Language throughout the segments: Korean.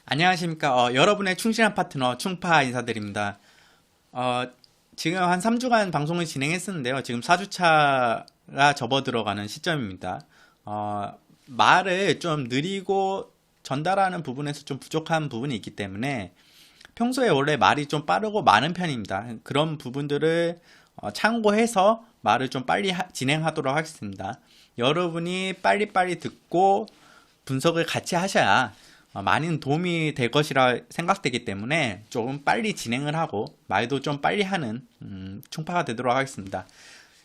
안녕하십니까. 여러분의 충실한 파트너 충파 인사드립니다. 어, 지금 한 3주간 방송을 진행했었는데요. 지금 4주차가 접어들어가는 시점입니다. 말을 좀 느리고 전달하는 부분에서 좀 부족한 부분이 있기 때문에 평소에 원래 말이 좀 빠르고 많은 편입니다. 그런 부분들을 참고해서 말을 좀 빨리 진행하도록 하겠습니다. 여러분이 빨리빨리 듣고 분석을 같이 하셔야 많은 도움이 될 것이라 생각되기 때문에 조금 빨리 진행을 하고 말도 좀 빨리 하는 충파가 되도록 하겠습니다.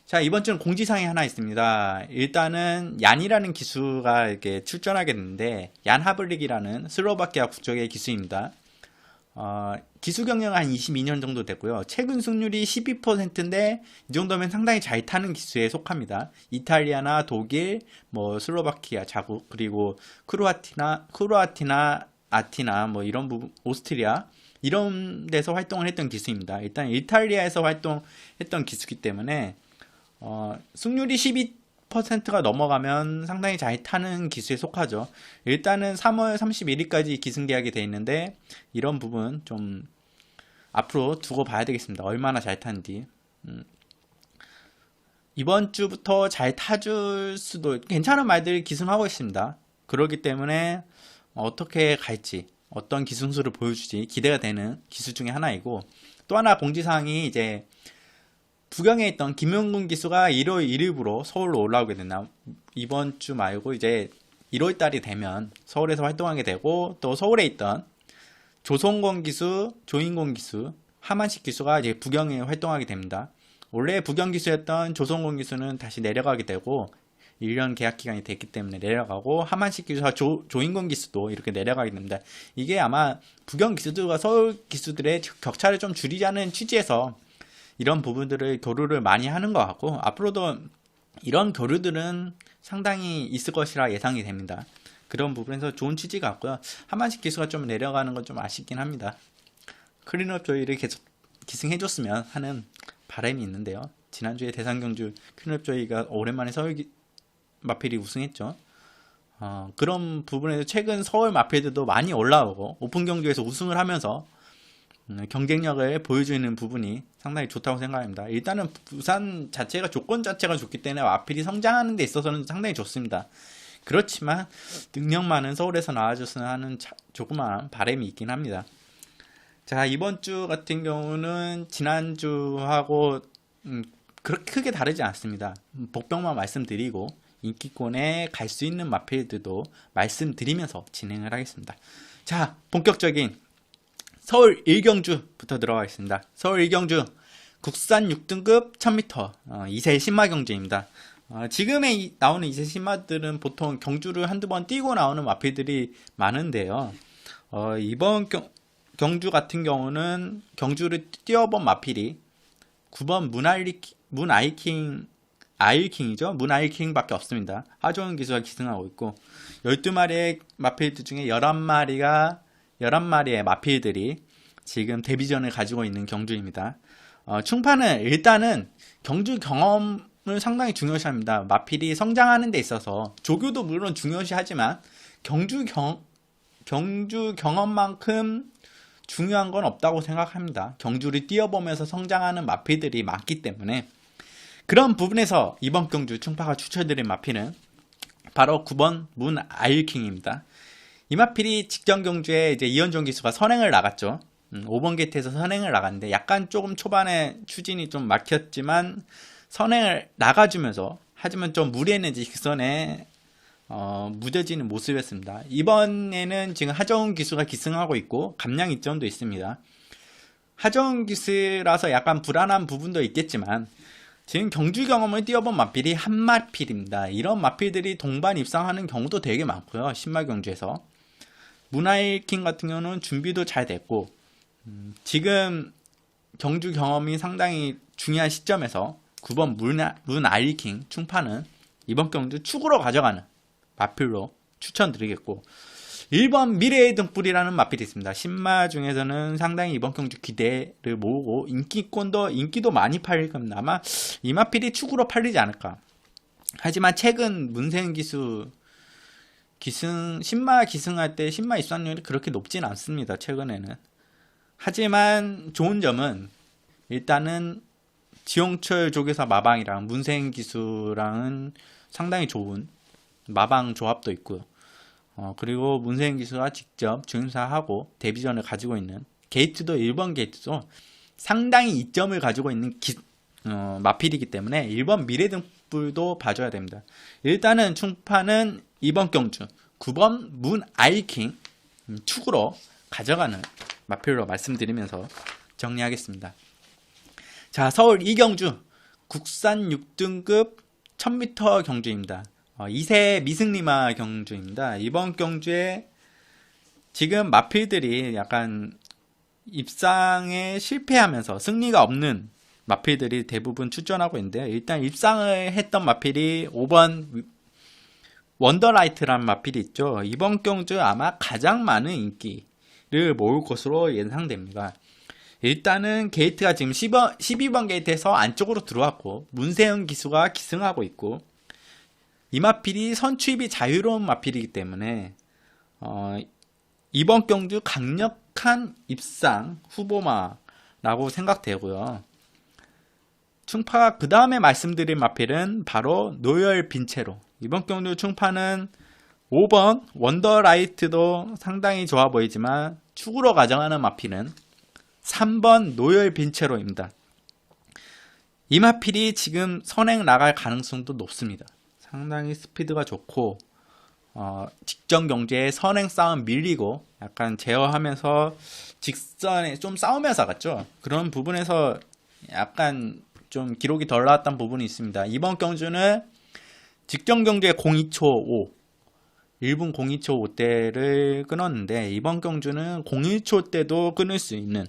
자, 이번 주는 공지사항이 하나 있습니다. 일단은 얀이라는 기수가 이렇게 출전하게 됐는데 얀 하블릭이라는 슬로바키아 국적의 기수입니다. 기수 경력은 한 22년 정도 됐고요. 최근 승률이 12%인데 이 정도면 상당히 잘 타는 기수에 속합니다. 이탈리아나 독일, 뭐 슬로바키아 자국 그리고 크로아티나 아티나 뭐 이런 부분 오스트리아 이런 데서 활동을 했던 기수입니다. 일단 이탈리아에서 활동했던 기수이기 때문에 승률이 12%가 넘어가면 상당히 잘 타는 기수에 속하죠. 일단은 3월 31일까지 기승 계약이 돼 있는데 이런 부분 좀 앞으로 두고 봐야 되겠습니다. 얼마나 잘 타는지. 이번 주부터 잘 타줄 수도 괜찮은 말들이 기승하고 있습니다. 그렇기 때문에 어떻게 갈지 어떤 기승수를 보여주지 기대가 되는 기수 중에 하나이고 또 하나 공지사항이 이제 부경에 있던 김용군 기수가 1월 1일부로 서울로 올라오게 된다. 이번 주 말고 이제 1월 달이 되면 서울에서 활동하게 되고 또 서울에 있던 조성권 기수, 조인권 기수, 하만식 기수가 이제 부경에 활동하게 됩니다. 원래 부경 기수였던 조성권 기수는 다시 내려가게 되고 1년 계약 기간이 됐기 때문에 내려가고 하만식 기수와 조인권 기수도 이렇게 내려가게 됩니다. 이게 아마 부경 기수들과 서울 기수들의 격차를 좀 줄이자는 취지에서 이런 부분들을 교류를 많이 하는 것 같고 앞으로도 이런 교류들은 상당히 있을 것이라 예상이 됩니다. 그런 부분에서 좋은 취지 같고요. 하만식 기수가 좀 내려가는 건 좀 아쉽긴 합니다. 클린업 조이를 계속 기승해줬으면 하는 바람이 있는데요. 지난주에 대상경주 클린업 조이가 오랜만에 서울 마필이 우승했죠. 그런 부분에서 최근 서울 마필들도 많이 올라오고 오픈 경주에서 우승을 하면서 경쟁력을 보여주는 부분이 상당히 좋다고 생각합니다. 일단은 부산 자체가 조건 자체가 좋기 때문에 마필이 성장하는 데 있어서는 상당히 좋습니다. 그렇지만 능력 많은 서울에서 나와줬으면 하는 조그마한 바람이 있긴 합니다. 자, 이번 주 같은 경우는 지난주하고 그렇게 크게 다르지 않습니다. 복병만 말씀드리고 인기권에 갈 수 있는 마필들도 말씀드리면서 진행을 하겠습니다. 자, 본격적인 서울 1경주부터 들어가겠습니다. 서울 1경주 국산 6등급 1000m 2세 신마 경주입니다. 지금에 나오는 2세 신마들은 보통 경주를 한두 번 뛰고 나오는 마필들이 많은데요. 이번 경주 같은 경우는 경주를 뛰어본 마필이 9번 아일킹이죠. 문아일킹밖에 없습니다. 하종훈 기수가 기승하고 있고 12마리의 마필들 중에 11마리의 마필들이 지금 데뷔전을 가지고 있는 경주입니다. 충파는 일단은 경주 경험을 상당히 중요시합니다. 마필이 성장하는 데 있어서 조교도 물론 중요시하지만 경주 경험만큼 중요한 건 없다고 생각합니다. 경주를 뛰어보면서 성장하는 마필들이 많기 때문에 그런 부분에서 이번 경주 충파가 추천드린 마필은 바로 9번 문 아일킹입니다. 이 마필이 직전 경주에 이제 이현종 기수가 선행을 나갔죠. 5번 게이트에서 선행을 나갔는데 약간 조금 초반에 추진이 좀 막혔지만 선행을 나가주면서 하지만 좀 무리했는 직선에 무뎌지는 모습이었습니다. 이번에는 지금 하정훈 기수가 기승하고 있고 감량 이점도 있습니다. 하정훈 기수라서 약간 불안한 부분도 있겠지만 지금 경주 경험을 뛰어본 마필이 한 마필입니다. 이런 마필들이 동반 입상하는 경우도 되게 많고요. 신마 경주에서 문아일킹 같은 경우는 준비도 잘 됐고 지금 경주 경험이 상당히 중요한 시점에서 9번 문아일킹 충파는 이번 경주 축으로 가져가는 마필로 추천드리겠고 1번 미래의 등불이라는 마필이 있습니다. 신마 중에서는 상당히 이번 경주 기대를 모으고 인기도 많이 팔릴 겁니다. 아마 이 마필이 축으로 팔리지 않을까. 하지만 최근 문세은 기수 신마 기승할 때 신마 입상률이 그렇게 높진 않습니다. 최근에는. 하지만 좋은 점은 일단은 지용철 조교사 마방이랑 문세인 기수랑은 상당히 좋은 마방 조합도 있고요. 그리고 문세인 기수가 직접 중임사하고 데뷔전을 가지고 있는 게이트도 1번 게이트도 상당히 이점을 가지고 있는 마필이기 때문에 1번 미래등불도 봐줘야 됩니다. 일단은 충파는 2번 경주, 9번 문 아이킹 축으로 가져가는 마필로 말씀드리면서 정리하겠습니다. 자, 서울 이경주 국산 6등급 1000m 경주입니다. 2세 미승리마 경주입니다. 이번 경주에 지금 마필들이 약간 입상에 실패하면서 승리가 없는 마필들이 대부분 출전하고 있는데, 일단 입상을 했던 마필이 5번 원더라이트라는 마필이 있죠. 이번 경주 아마 가장 많은 인기를 모을 것으로 예상됩니다. 일단은 게이트가 지금 12번 게이트에서 안쪽으로 들어왔고 문세영 기수가 기승하고 있고, 이 마필이 선출입이 자유로운 마필이기 때문에 이번 경주 강력한 입상 후보마라고 생각되고요. 충파가 그 다음에 말씀드릴 마필은 바로 노열 빈체로. 이번 경주 충파는 5번 원더라이트도 상당히 좋아 보이지만 축으로 가져가는 마필은 3번 노열 빈체로입니다. 이 마필이 지금 선행 나갈 가능성도 높습니다. 상당히 스피드가 좋고 직전 경주에 선행 싸움 밀리고 약간 제어하면서 직선에 좀 싸우면서 갔죠. 그런 부분에서 약간 좀 기록이 덜 나왔던 부분이 있습니다. 이번 경주는 직전 경주에 02초 5 1분 02초 5대를 끊었는데, 이번 경주는 01초 대도 끊을 수 있는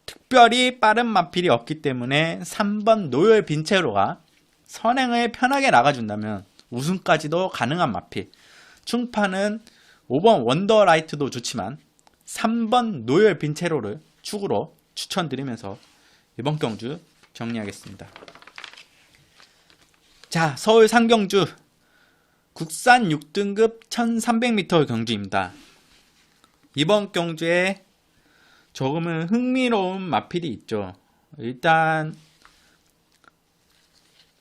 특별히 빠른 마필이 없기 때문에 3번 노열 빈체로가 선행을 편하게 나가준다면 우승까지도 가능한 마필. 충파는 5번 원더라이트도 좋지만 3번 노열 빈체로를 축으로 추천드리면서 이번 경주 정리하겠습니다. 자, 서울 상경주 국산 6등급 1300m 경주입니다. 이번 경주에 조금은 흥미로운 마필이 있죠. 일단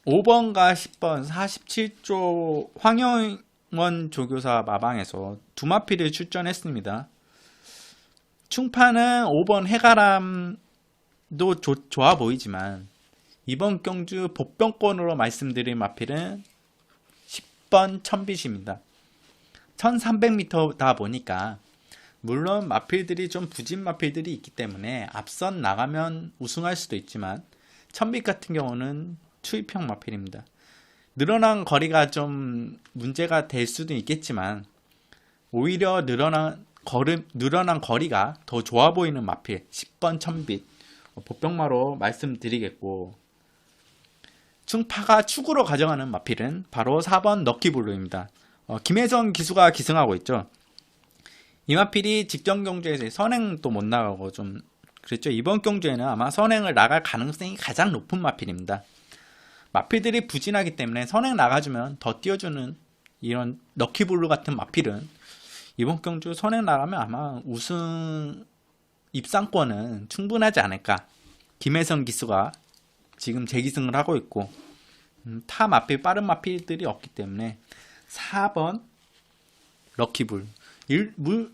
5번과 10번 47조 황영원 조교사 마방에서 두 마필을 출전했습니다. 충파는 5번 해가람도 좋아 보이지만 이번 경주 복병권으로 말씀드릴 마필은 10번 천빛입니다. 1300m다 보니까 물론 마필들이 좀 부진 마필들이 있기 때문에 앞선 나가면 우승할 수도 있지만 천빛 같은 경우는 추입형 마필입니다. 늘어난 거리가 좀 문제가 될 수도 있겠지만 오히려 늘어난 거리가 더 좋아 보이는 마필 10번 천빛 복병마로 말씀드리겠고, 충파가 축으로 가져가는 마필은 바로 4번 럭키블루입니다. 김혜성 기수가 기승하고 있죠. 이 마필이 직전 경주에서 선행도 못 나가고 좀 그랬죠. 이번 경주에는 아마 선행을 나갈 가능성이 가장 높은 마필입니다. 마필들이 부진하기 때문에 선행 나가주면 더 띄워주는 이런 럭키블루 같은 마필은 이번 경주 선행 나가면 아마 우승 입상권은 충분하지 않을까. 김혜성 기수가 지금 재기승을 하고 있고 타 마필 빠른 마필들이 없기 때문에 4번 럭키블루.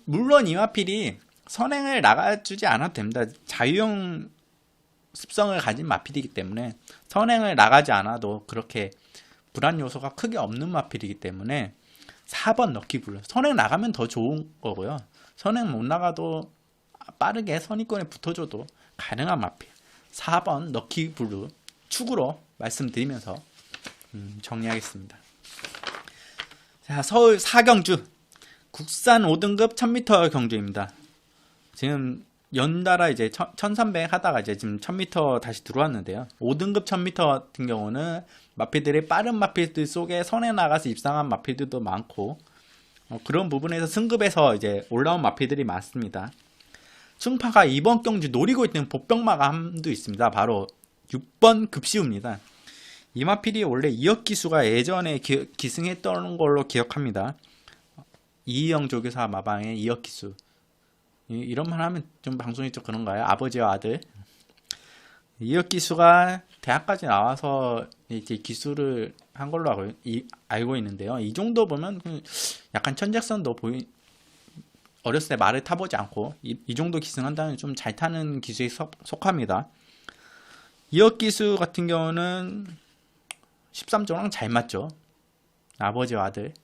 물론 이 마필이 선행을 나가주지 않아도 됩니다. 자유형 습성을 가진 마필이기 때문에 선행을 나가지 않아도 그렇게 불안 요소가 크게 없는 마필이기 때문에 4번 럭키블루. 선행 나가면 더 좋은 거고요. 선행 못 나가도 빠르게 선의권에 붙어줘도 가능한 마필 4번 럭키블루 축으로 말씀드리면서 정리하겠습니다. 자, 서울 사경주 국산 5등급 1000m 경주입니다. 지금 연달아 이제 1300 하다가 이제 지금 1000m 다시 들어왔는데요. 5등급 1000m 같은 경우는 마필들이 빠른 마필들 속에 선에 나가서 입상한 마필들도 많고 그런 부분에서 승급해서 이제 올라온 마필들이 많습니다. 충파가 이번 경주 노리고 있는 복병마감도 있습니다. 바로 6번 급시우입니다. 이 마필이 원래 이혁기수가 예전에 기승했던 걸로 기억합니다. 이희영 조교사 마방의 이혁기수. 이런 말 하면 좀 방송이 좀 그런가요? 아버지와 아들. 이혁기수가 대학까지 나와서 이제 기수를 한 걸로 알고 있는데요. 이 정도 보면 약간 천재성도 어렸을 때 말을 타보지 않고 이 정도 기승한다면 좀 잘 타는 기수에 속합니다. 이혁기수 같은 경우는 13조랑 잘 맞죠. 아버지와 아들.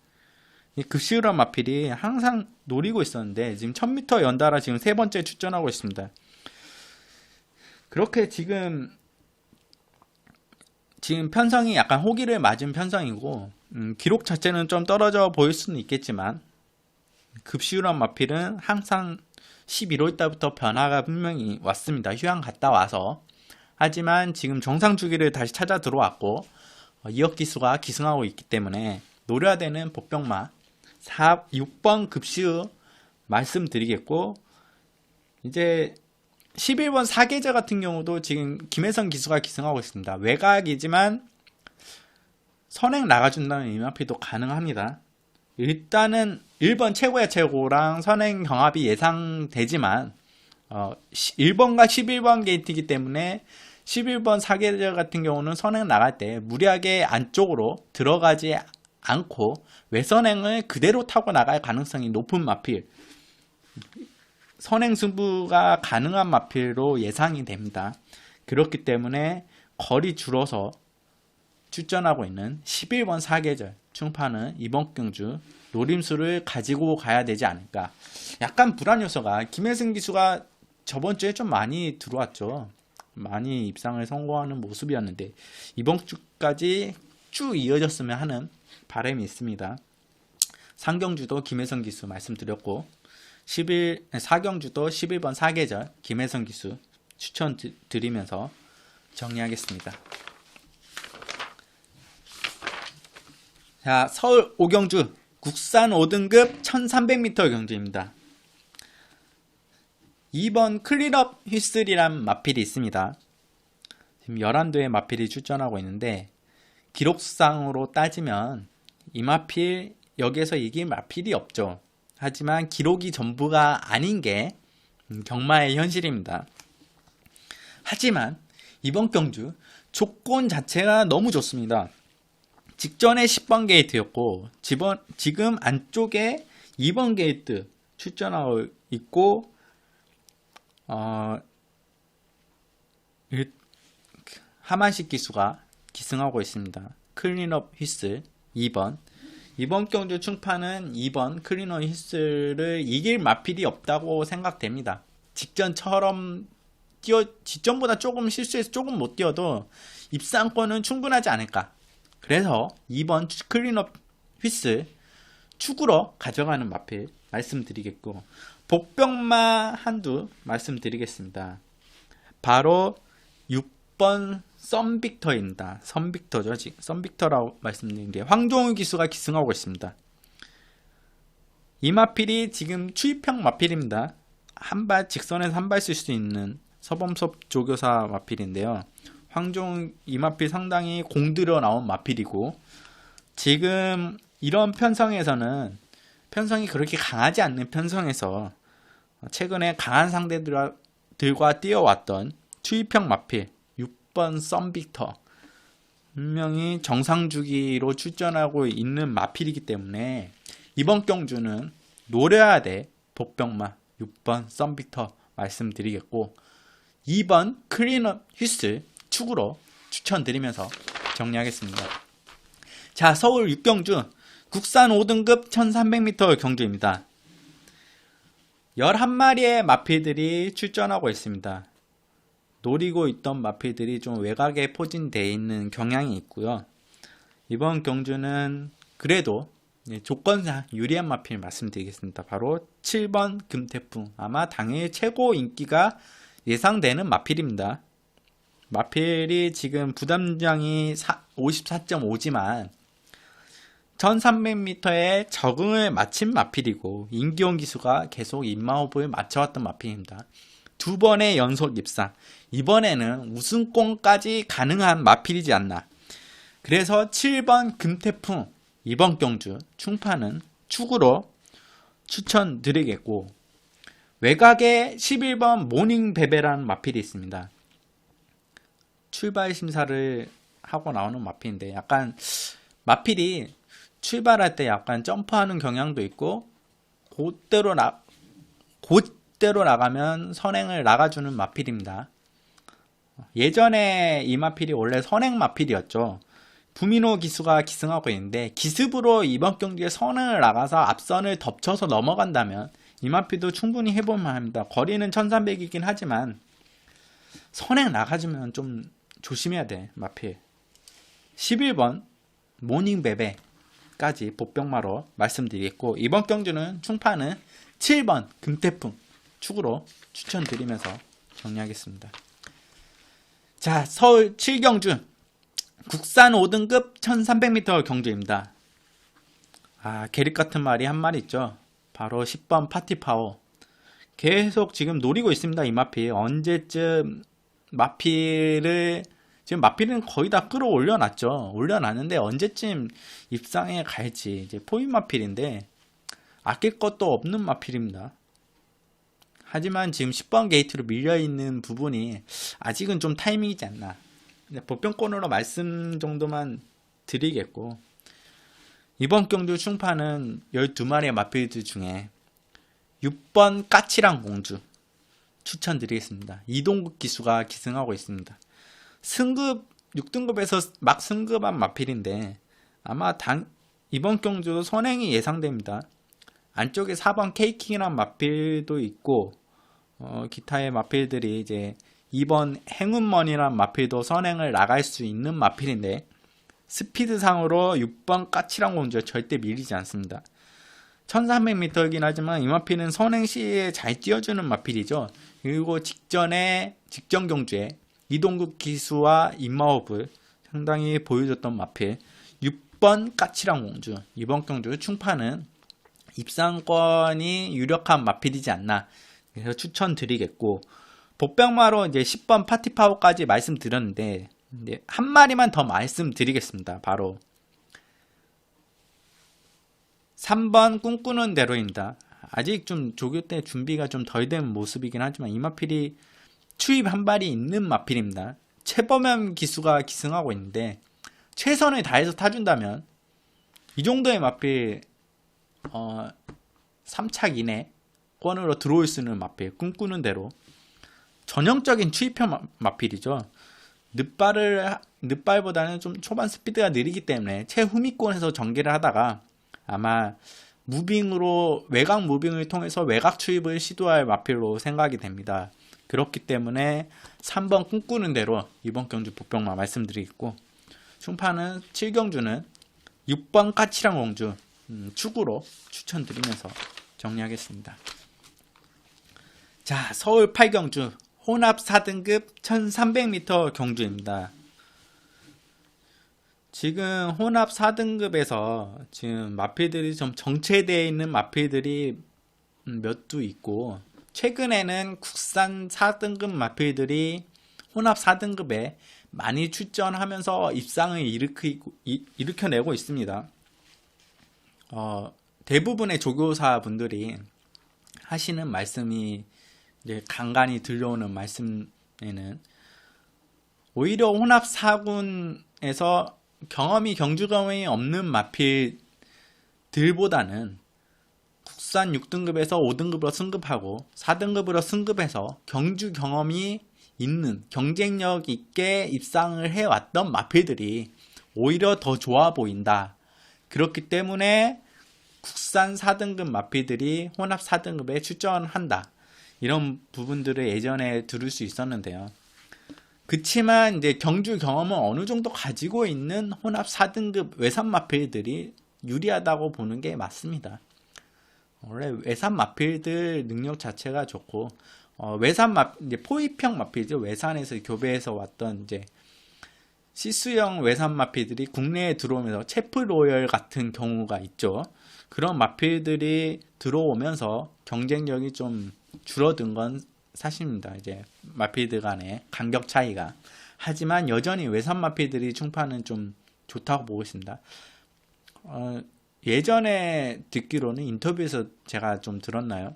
이 급시우란 마필이 항상 노리고 있었는데 지금 1000m 연달아 지금 3번째 출전하고 있습니다. 그렇게 지금 편성이 약간 호기를 맞은 편성이고 기록 자체는 좀 떨어져 보일 수는 있겠지만 급시우란 마필은 항상 11월 달부터 변화가 분명히 왔습니다. 휴양 갔다 와서. 하지만 지금 정상 주기를 다시 찾아 들어왔고 이혁기수가 기승하고 있기 때문에 노려야 되는 복병마 6번 급시우 말씀드리겠고, 이제 11번 사계절 같은 경우도 지금 김혜성 기수가 기승하고 있습니다. 외곽이지만 선행 나가준다는 이마피도 가능합니다. 일단은 1번 최고야 최고랑 선행 경합이 예상되지만 1번과 11번 게이트이기 때문에 11번 사계절 같은 경우는 선행 나갈 때 무리하게 안쪽으로 들어가지 않고 외선행을 그대로 타고 나갈 가능성이 높은 마필, 선행 승부가 가능한 마필로 예상이 됩니다. 그렇기 때문에 거리 줄어서 출전하고 있는 11번 사계절 충파는 이번 경주 노림수를 가지고 가야 되지 않을까. 약간 불안 요소가 김혜승 기수가 저번 주에 좀 많이 들어왔죠. 많이 입상을 성공하는 모습이었는데 이번 주까지 쭉 이어졌으면 하는 바람이 있습니다. 상경주도 김혜성 기수 말씀드렸고 4경주도 11번 사계절 김혜성 기수 추천드리면서 정리하겠습니다. 자, 서울 5경주 국산 5등급 1300m 경주입니다. 2번 클린업 휘슬이란 마필이 있습니다. 지금 11도의 마필이 출전하고 있는데 기록상으로 따지면 이 마필 여기에서 이길 마필이 없죠. 하지만 기록이 전부가 아닌 게 경마의 현실입니다. 하지만 이번 경주 조건 자체가 너무 좋습니다. 직전에 10번 게이트였고 지금 안쪽에 2번 게이트 출전하고 있고 하만식 기수가 기승하고 있습니다. 클린업 휘슬 2번. 이번 경주 충파는 2번 클린업 휘슬을 이길 마필이 없다고 생각됩니다. 직전처럼 직전보다 조금 실수해서 조금 못 뛰어도 입상권은 충분하지 않을까. 그래서 2번 클린업 휘슬 축으로 가져가는 마필 말씀드리겠고, 복병마 한두 말씀드리겠습니다. 바로 6번 썬빅터입니다. 썬빅터죠. 지금 썬빅터라고 말씀드린 게 황종우 기수가 기승하고 있습니다. 이 마필이 지금 추입형 마필입니다. 한 발 직선에서 한 발 쓸 수 있는 서범섭 조교사 마필인데요. 황종우 이 마필 상당히 공들여 나온 마필이고, 지금 이런 편성에서는 편성이 그렇게 강하지 않는 편성에서 최근에 강한 상대들과 뛰어왔던 추입형 마필 6번 썬빅터 분명히 정상주기로 출전하고 있는 마필이기 때문에 이번 경주는 노려야 돼. 복병마 6번 썬빅터 말씀드리겠고, 2번 클린업 휘슬 축으로 추천드리면서 정리하겠습니다. 자, 서울 6경주 국산 5등급 1300m 경주입니다. 11마리의 마필들이 출전하고 있습니다. 노리고 있던 마필들이 좀 외곽에 포진되어 있는 경향이 있고요. 이번 경주는 그래도 조건상 유리한 마필 말씀드리겠습니다. 바로 7번 금태풍. 아마 당일 최고 인기가 예상되는 마필입니다. 마필이 지금 부담량이 54.5지만 1300m에 적응을 마친 마필이고 임기원 기수가 계속 인마호흡을 맞춰왔던 마필입니다. 2번의 연속 입상, 이번에는 우승권까지 가능한 마필이지 않나. 그래서 7번 금태풍 이번 경주 충파는 축으로 추천드리겠고, 외곽에 11번 모닝베베라는 마필이 있습니다. 출발 심사를 하고 나오는 마필인데, 약간 마필이 출발할 때 약간 점프하는 경향도 있고, 곧대로 나가면 선행을 나가주는 마필입니다. 예전에 이 마필이 원래 선행 마필이었죠. 부미노 기수가 기승하고 있는데, 기습으로 이번 경기에 선행을 나가서 앞선을 덮쳐서 넘어간다면 이 마필도 충분히 해볼만 합니다. 거리는 1300이긴 하지만 선행 나가주면 좀 조심해야 돼. 마필 11번 모닝베베까지 복병마로 말씀드리겠고, 이번 경주는 충파는 7번 금태풍 축으로 추천드리면서 정리하겠습니다. 자, 서울 7경주 국산 5등급 1300m 경주입니다. 계릿같은 말이 한 마리 있죠. 바로 10번 파티파워. 계속 지금 노리고 있습니다. 이 마필. 언제쯤 마필을, 지금 마필은 거의 다 끌어올려놨죠. 올려놨는데 언제쯤 입상에 갈지. 이제 포인 마필인데 아낄 것도 없는 마필입니다. 하지만 지금 10번 게이트로 밀려있는 부분이 아직은 좀 타이밍이지 않나. 보편권으로 말씀 정도만 드리겠고, 이번 경주 충파는 12마리의 마필들 중에 6번 까치랑 공주 추천드리겠습니다. 이동국 기수가 기승하고 있습니다. 승급 6등급에서 막 승급한 마필인데 아마 이번 경주도 선행이 예상됩니다. 안쪽에 4번 케이킹이란 마필도 있고, 기타의 마필들이 이제 2번 행운머니란 마필도 선행을 나갈 수 있는 마필인데, 스피드상으로 6번 까치랑 공주에 절대 밀리지 않습니다. 1300m이긴 하지만 이 마필은 선행 시에 잘 뛰어주는 마필이죠. 그리고 직전 경주에 이동국 기수와 임마호브 상당히 보여줬던 마필 6번 까치랑 공주. 이번 경주 충파는 입상권이 유력한 마필이지 않나. 그래서 추천드리겠고, 복병마로 이제 10번 파티파워까지 말씀드렸는데, 이제 한 마리만 더 말씀드리겠습니다. 바로 3번 꿈꾸는 대로입니다. 아직 좀 조교 때 준비가 좀 덜 된 모습이긴 하지만 이 마필이 추입 한 발이 있는 마필입니다. 최범현 기수가 기승하고 있는데 최선을 다해서 타준다면 이 정도의 마필 3착 이내 권으로 들어올 수 있는 마필, 꿈꾸는 대로 전형적인 추입형 마필이죠. 늦발보다는 좀 초반 스피드가 느리기 때문에 최후미권에서 전개를 하다가 아마 외곽 무빙을 통해서 외곽 추입을 시도할 마필로 생각이 됩니다. 그렇기 때문에 3번 꿈꾸는 대로 이번 경주 복병마 말씀드리겠고, 충파는 7경주는 6번 까치랑 공주 축으로 추천드리면서 정리하겠습니다. 자, 서울 8경주 혼합 4등급 1300m 경주입니다. 지금 혼합 4등급에서 지금 마필들이 좀 정체되어 있는 마필들이 몇 두 있고, 최근에는 국산 4등급 마필들이 혼합 4등급에 많이 출전하면서 입상을 일으켜내고 있습니다. 대부분의 조교사 분들이 하시는 말씀이 이제 간간히 들려오는 말씀에는 오히려 혼합 4군에서 경주 경험이 없는 마필들보다는 국산 6등급에서 5등급으로 승급하고 4등급으로 승급해서 경주 경험이 있는, 경쟁력 있게 입상을 해왔던 마필들이 오히려 더 좋아 보인다. 그렇기 때문에 국산 4등급 마필들이 혼합 4등급에 출전한다. 이런 부분들을 예전에 들을 수 있었는데요. 그치만 이제 경주 경험은 어느 정도 가지고 있는 혼합 4등급 외산 마필들이 유리하다고 보는 게 맞습니다. 원래 외산 마필들 능력 자체가 좋고, 이제 포입형 마필들, 외산에서 교배해서 왔던 이제 시수형 외산 마필들이 국내에 들어오면서 체프로열 같은 경우가 있죠. 그런 마필들이 들어오면서 경쟁력이 좀 줄어든 건 사실입니다. 이제 마필들 간의 간격 차이가. 하지만 여전히 외산 마필들이 충파는 좀 좋다고 보고 있습니다. 예전에 듣기로는 인터뷰에서 제가 좀 들었나요?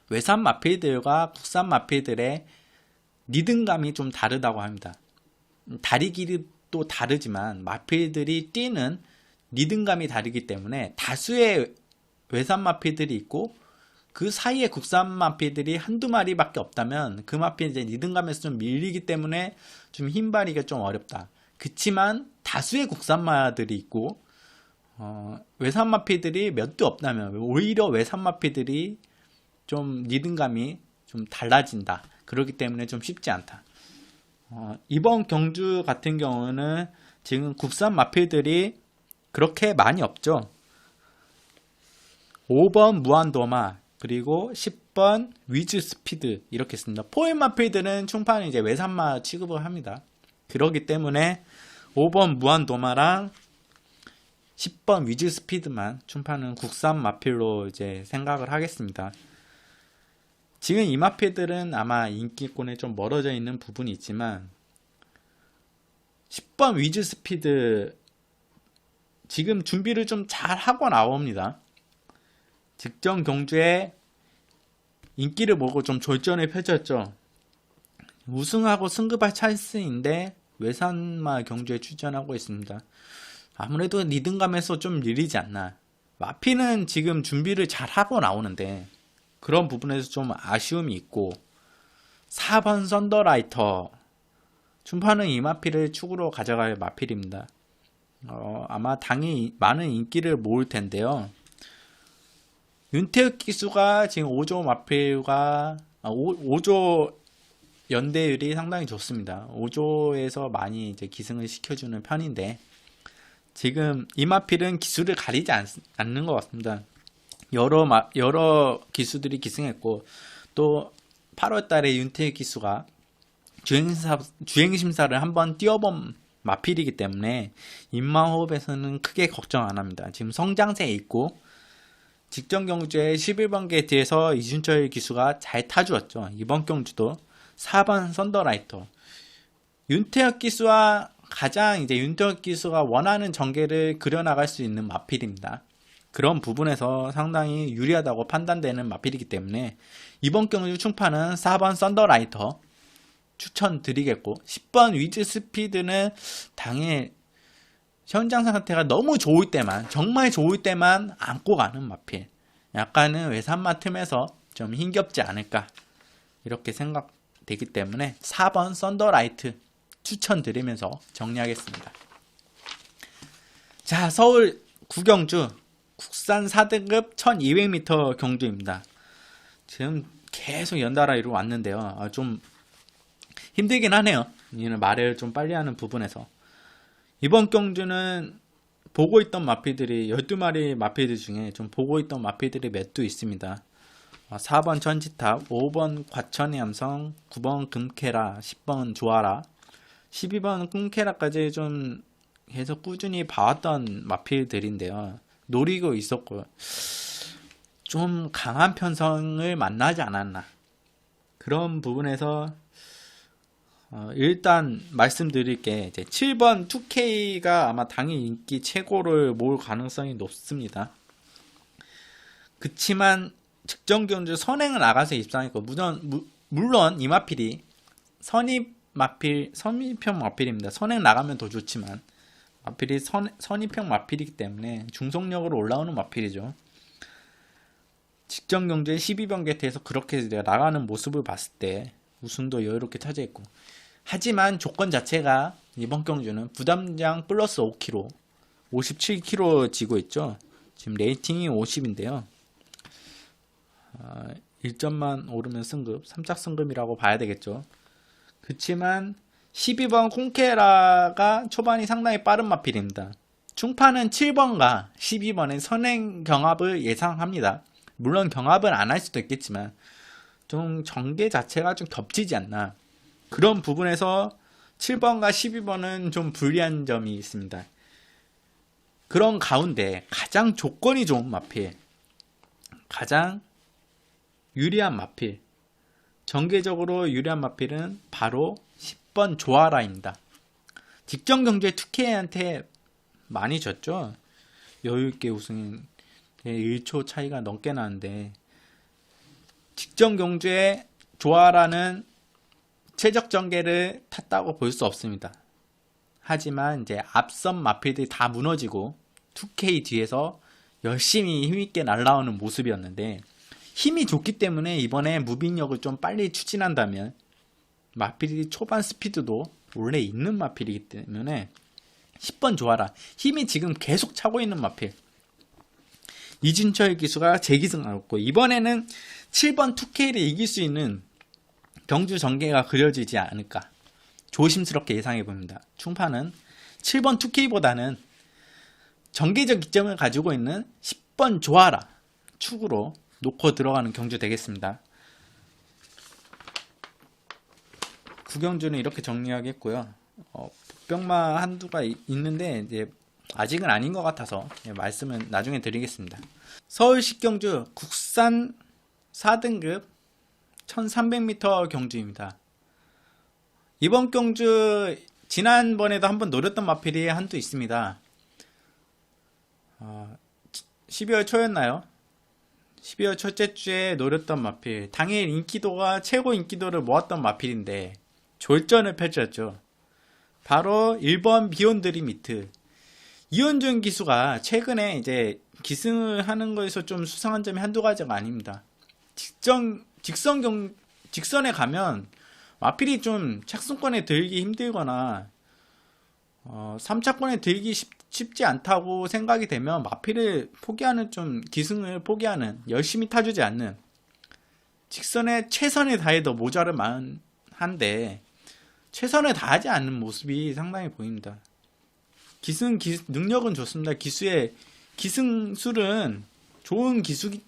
외산 마필들과 국산 마필들의 리듬감이 좀 다르다고 합니다. 다리 길이도 다르지만 마필들이 뛰는 리듬감이 다르기 때문에 다수의 외산 마필들이 있고 그 사이에 국산 마필들이 한두 마리밖에 없다면 그 마필이 이제 리듬감에서 좀 밀리기 때문에 좀 힘발이가 좀 어렵다. 그치만 다수의 국산마들이 있고 외산 마필들이 몇 대 없다면 오히려 외산 마필들이 좀 리듬감이 좀 달라진다. 그렇기 때문에 좀 쉽지 않다. 이번 경주 같은 경우는 지금 국산 마필들이 그렇게 많이 없죠. 5번 무한도마 그리고 10번 위즈 스피드 이렇게 씁니다. 포획 마필들은 충판은 이제 외산마 취급을 합니다. 그렇기 때문에 5번 무한도마랑 10번 위즈 스피드만 충판은 국산 마필로 이제 생각을 하겠습니다. 지금 이 마필들은 아마 인기권에 좀 멀어져 있는 부분이 있지만 10번 위즈 스피드 지금 준비를 좀 잘 하고 나옵니다. 직전 경주에 인기를 몰고 좀 졸전을 펼쳤죠. 우승하고 승급할 찬스인데 외산마 경주에 출전하고 있습니다. 아무래도 리듬감에서 좀 느리지 않나. 마피는 지금 준비를 잘 하고 나오는데 그런 부분에서 좀 아쉬움이 있고 4번 썬더라이터 춘파는 이 마필을 축으로 가져갈 마필입니다. 아마 당이 많은 인기를 모을 텐데요. 윤태욱 기수가 지금 5조 마필과 5조 연대율이 상당히 좋습니다. 5조에서 많이 이제 기승을 시켜주는 편인데 지금 이 마필은 기수를 가리지 않는 것 같습니다. 여러 기수들이 기승했고 또 8월 달에 윤태욱 기수가 주행심사를 한번 뛰어본 마필이기 때문에 인마호흡에서는 크게 걱정 안 합니다. 지금 성장세에 있고 직전 경주에 11번 게이트에서 이준철 기수가 잘 타주었죠. 이번 경주도 4번 썬더라이터 윤태혁 기수와 가장 이제 윤태혁 기수가 원하는 전개를 그려나갈 수 있는 마필입니다. 그런 부분에서 상당히 유리하다고 판단되는 마필이기 때문에 이번 경주 충파는 4번 썬더라이터 추천드리겠고 10번 위즈 스피드는 당일 현장 상태가 너무 좋을 때만 정말 좋을 때만 안고 가는 마필 약간은 외산마 틈에서 좀 힘겹지 않을까 이렇게 생각되기 때문에 4번 썬더라이트 추천드리면서 정리하겠습니다. 자, 서울 구경주 국산 4등급 1200m 경주입니다. 지금 계속 연달아 이루어왔는데요. 좀 힘들긴 하네요. 이는 말을 좀 빨리 하는 부분에서. 이번 경주는 보고 있던 마필들이 12마리 마필들 중에 좀 보고 있던 마필들이 몇 두 있습니다. 4번 천지탑, 5번 과천의 함성, 9번 금케라, 10번 조아라, 12번 꿈케라까지 좀 계속 꾸준히 봐왔던 마필들인데요. 노리고 있었고 좀 강한 편성을 만나지 않았나. 그런 부분에서 일단 말씀드릴 게 이제 7번 2K가 아마 당일 인기 최고를 모을 가능성이 높습니다. 그치만 직전 경주 선행을 나가서 입상했고 물론 이 마필이 선입형 마필입니다. 선행 나가면 더 좋지만 마필이 선입형 마필이기 때문에 중속력으로 올라오는 마필이죠. 직전 경주에 12번 게이트에서 그렇게 나가는 모습을 봤을 때 우승도 여유롭게 차지했고 하지만 조건 자체가 이번 경주는 부담장 플러스 5kg 57kg 지고 있죠. 지금 레이팅이 50인데요 1점만 오르면 승급 3짝 승급이라고 봐야 되겠죠. 그치만 12번 콩케라가 초반이 상당히 빠른 마필입니다. 충파는 7번과 12번의 선행 경합을 예상합니다. 물론 경합은 안 할 수도 있겠지만 좀 전개 자체가 좀 겹치지 않나. 그런 부분에서 7번과 12번은 좀 불리한 점이 있습니다. 그런 가운데 가장 조건이 좋은 마필, 가장 유리한 마필, 전개적으로 유리한 마필은 바로 10번 조아라입니다. 직전 경주에 2K한테 많이 졌죠. 여유있게 우승인 1초 차이가 넘게 나는데, 직전 경주에 조아라는 최적 전개를 탔다고 볼 수 없습니다. 하지만 이제 앞선 마필들이 다 무너지고 2K 뒤에서 열심히 힘있게 날아오는 모습이었는데, 힘이 좋기 때문에 이번에 무빙력을 좀 빨리 추진한다면, 마필이 초반 스피드도 원래 있는 마필이기 때문에 10번 조아라, 힘이 지금 계속 차고 있는 마필 이준철 기수가 재기승하였고, 이번에는 7번 2K를 이길 수 있는 경주 전개가 그려지지 않을까 조심스럽게 예상해 봅니다. 충파는 7번 2K보다는 전개적 이점을 가지고 있는 10번 조아라 축으로 놓고 들어가는 경주 되겠습니다. 구경주는 이렇게 정리하겠고요. 복병마 한두가 있는데 이제 아직은 아닌 것 같아서 말씀은 나중에 드리겠습니다. 서울시 경주 국산 4등급 1300m 경주입니다. 이번 경주 지난번에도 한번 노렸던 마필이 한두 있습니다. 12월 초였나요? 12월 첫째 주에 노렸던 마필, 당일 인기도가 최고 인기도를 모았던 마필인데 졸전을 펼쳤죠. 바로 1번 비욘드 리미트. 이현준 기수가 최근에 이제 기승을 하는 거에서 좀 수상한 점이 한두 가지가 아닙니다. 직선에 가면 마필이 좀 착순권에 들기 힘들거나 3차권에 들기 쉽지 않다고 생각이 되면 마필을 포기하는, 좀 기승을 포기하는, 열심히 타주지 않는, 직선에 최선을 다해도 모자르만 한데 최선을 다하지 않는 모습이 상당히 보입니다. 능력은 좋습니다. 기수의 기승술은 좋은 기수긴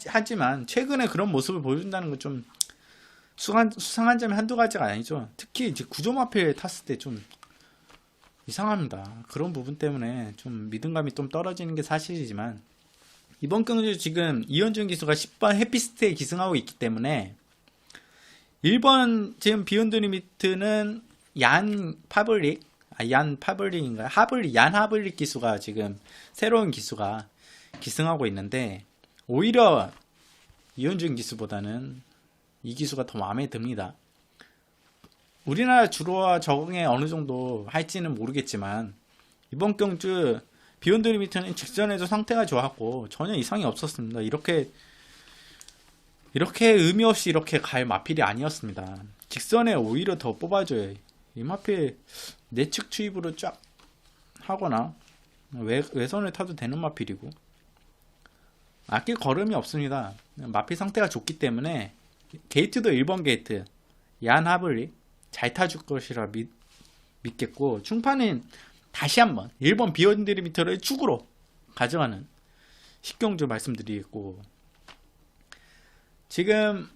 하지만 최근에 그런 모습을 보여준다는 건 좀 수상한 점이 한두 가지가 아니죠. 특히 이제 구조마필 탔을 때 좀 이상합니다. 그런 부분 때문에 좀 믿음감이 좀 떨어지는 게 사실이지만, 이번 경주 지금 이현준 기수가 10번 해피스트에 기승하고 있기 때문에 1번 지금 비욘드 리미트는 얀 하블릭 기수가 지금 새로운 기수가 기승하고 있는데, 오히려 이현준 기수보다는 이 기수가 더 마음에 듭니다. 우리나라 주로와 적응에 어느 정도 할지는 모르겠지만 이번 경주 비욘드 리미트는 직전에도 상태가 좋았고 전혀 이상이 없었습니다. 이렇게 의미 없이 이렇게 갈 마필이 아니었습니다. 직선에 오히려 더 뽑아줘요. 이 마필 내측 투입으로 쫙 하거나 외선을 타도 되는 마필이고, 아낄 걸음이 없습니다. 마필 상태가 좋기 때문에 게이트도 1번 게이트 얀 하블리 잘 타줄 것이라 믿겠고, 충파는 다시 한번 1번 비욘드 리미터를 축으로 가져가는 식경주 말씀드리겠고, 지금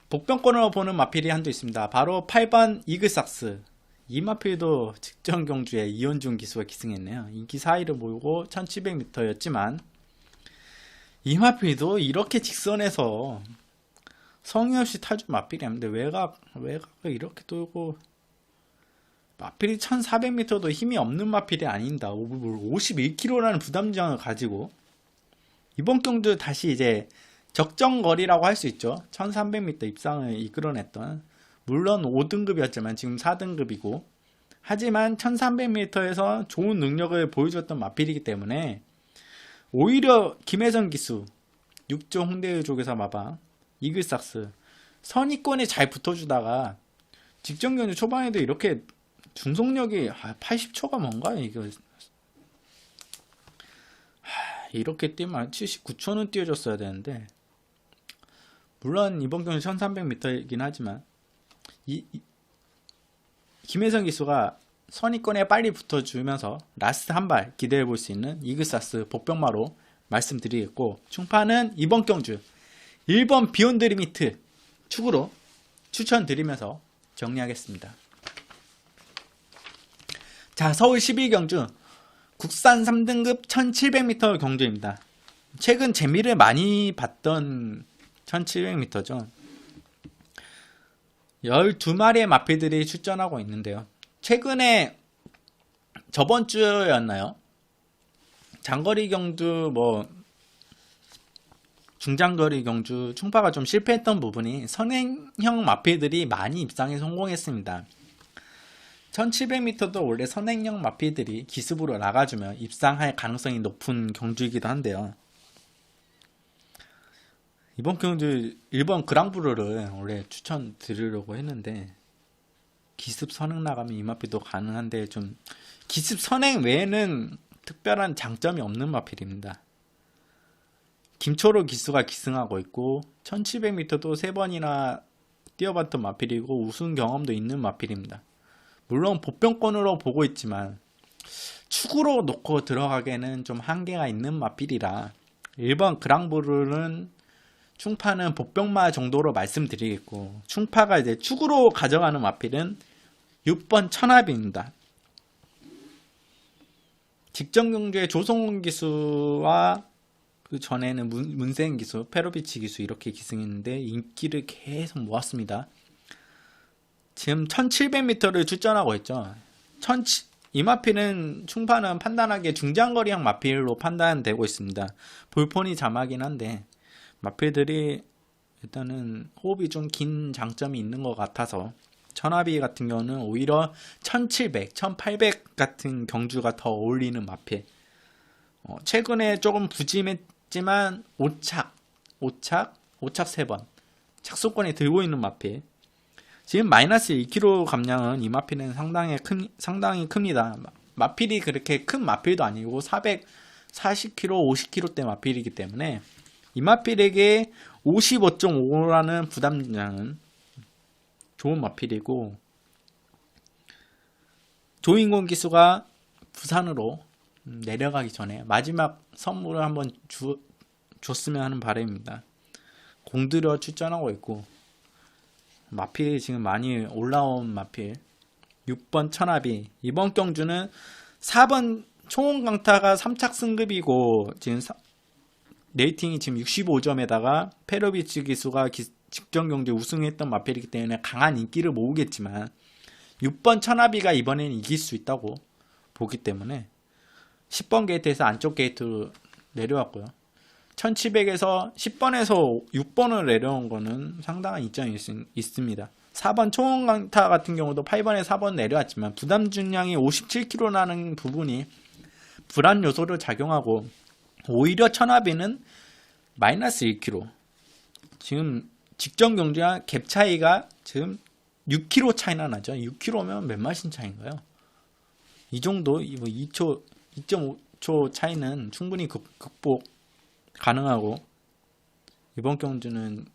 복병권으로 보는 마필이 한두 있습니다. 바로 8번 이글삭스. 이 마필도 직전 경주에 이현준 기수가 기승했네요. 인기 4위를 몰고 1700m였지만 이 마필도 이렇게 직선에서 성의 없이 타준 마필이 아닌데 외곽을 이렇게 돌고, 마필이 1400m도 힘이 없는 마필이 아닌다. 51kg라는 부담장을 가지고 이번 경주 다시 이제 적정거리라고 할 수 있죠. 1300m 입상을 이끌어냈던, 물론 5등급이었지만 지금 4등급이고, 하지만 1300m에서 좋은 능력을 보여줬던 마필이기 때문에 오히려 김혜선 기수, 6조 홍대의 조교사 마방, 이글삭스 선의권에 잘 붙어주다가 직전 경주 초반에도 이렇게 중속력이 80초가 뭔가 이거 이렇게 뛰면 79초는 뛰어줬어야 되는데, 물론 이번 경주 1300m이긴 하지만 김혜선 기수가 선의권에 빨리 붙어주면서 라스트 한 발 기대해 볼 수 있는 이글삭스 복병마로 말씀드리겠고, 충파는 이번 경주 1번 비욘드 리미트 축으로 추천드리면서 정리하겠습니다. 자, 서울 12경주 국산 3등급 1700m 경주입니다. 최근 재미를 많이 봤던 1700m죠. 12마리의 마필들이 출전하고 있는데요. 최근에 저번 주였나요? 장거리 경주 뭐 중장거리 경주 충파가 좀 실패했던 부분이 선행형 마필들이 많이 입상에 성공했습니다. 1700m도 원래 선행형 마필들이 기습으로 나가주면 입상할 가능성이 높은 경주이기도 한데요. 이번 경주 1번 그랑브르를 원래 추천드리려고 했는데 기습 선행 나가면 이 마필도 가능한데 좀 기습 선행 외에는 특별한 장점이 없는 마필입니다. 김초로 기수가 기승하고 있고 1700m도 3번이나 뛰어봤던 마필이고 우승 경험도 있는 마필입니다. 물론 보병권으로 보고 있지만 축으로 놓고 들어가기에는 좀 한계가 있는 마필이라 1번 그랑브르는 충파는 복병마 정도로 말씀드리겠고 충파가 이제 축으로 가져가는 마필은 6번 천합입니다. 직전 경주의 조성훈 기수와 그 전에는 문세인 기수, 페로비치 기수 이렇게 기승했는데 인기를 계속 모았습니다. 지금 1700m를 출전하고 있죠. 이 마필은 충파는 판단하기에 중장거리형 마필로 판단되고 있습니다. 볼폰이 자막이긴 한데 마필들이 일단은 호흡이 좀 긴 장점이 있는 것 같아서 천하비 같은 경우는 오히려 1700, 1800 같은 경주가 더 어울리는 마필. 최근에 조금 부진했지만 5착 3번 착수권에 들고 있는 마필. 지금 마이너스 1kg 감량은 이 마필은 상당히 큽니다. 마필이 그렇게 큰 마필도 아니고 440kg, 50kg대 마필이기 때문에 이 마필에게 55.5라는 부담량은 좋은 마필이고 조인권 기수가 부산으로 내려가기 전에 마지막 선물을 한번 줬으면 하는 바람입니다. 공들여 출전하고 있고 마필이 지금 많이 올라온 마필 6번 천합이 이번 경주는 4번 총원강타가 3착 승급이고 지금 레이팅이 지금 65점에다가 페로비치 기수가 직전 경주 우승했던 마필이기 때문에 강한 인기를 모으겠지만 6번 천하비가 이번에는 이길 수 있다고 보기 때문에 10번 게이트에서 안쪽 게이트로 내려왔고요. 1700에서 10번에서 6번을 내려온 거는 상당한 이점이 있습니다. 4번 총원강타 같은 경우도 8번에 4번 내려왔지만 부담 중량이 57kg라는 부분이 불안 요소를 작용하고 오히려 천하비는 마이너스 1kg. 지금 직전 경주와 갭 차이가 지금 6kg 차이나 나죠. 6kg면 몇 마신 차이인가요? 이 정도 2.5초 차이는 충분히 극복 가능하고 이번 경주는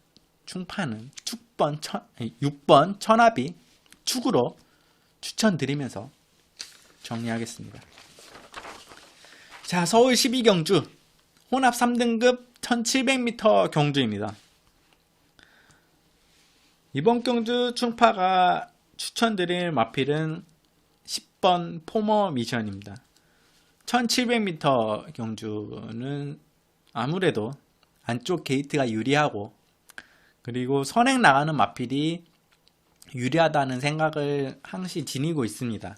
충파는 6번 천합이 축으로 추천드리면서 정리하겠습니다. 자, 서울 12경주 혼합 3등급 1700m 경주입니다. 이번 경주 충파가 추천드릴 마필은 10번 포머 미션입니다. 1700m 경주는 아무래도 안쪽 게이트가 유리하고 그리고 선행 나가는 마필이 유리하다는 생각을 항시 지니고 있습니다.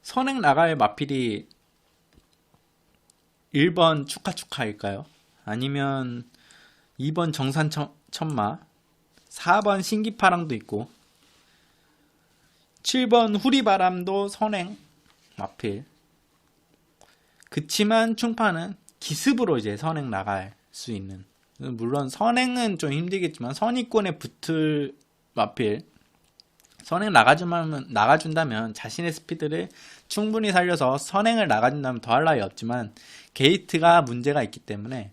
선행 나갈 마필이 1번 축하일까요? 아니면 2번 정산천마 4번 신기파랑도 있고 7번 후리바람도 선행 마필. 그치만 충파는 기습으로 이제 선행 나갈 수 있는, 물론 선행은 좀 힘들겠지만 선의권에 붙을 마필. 선행 나가준다면 자신의 스피드를 충분히 살려서 선행을 나가준다면 더할 나위 없지만 게이트가 문제가 있기 때문에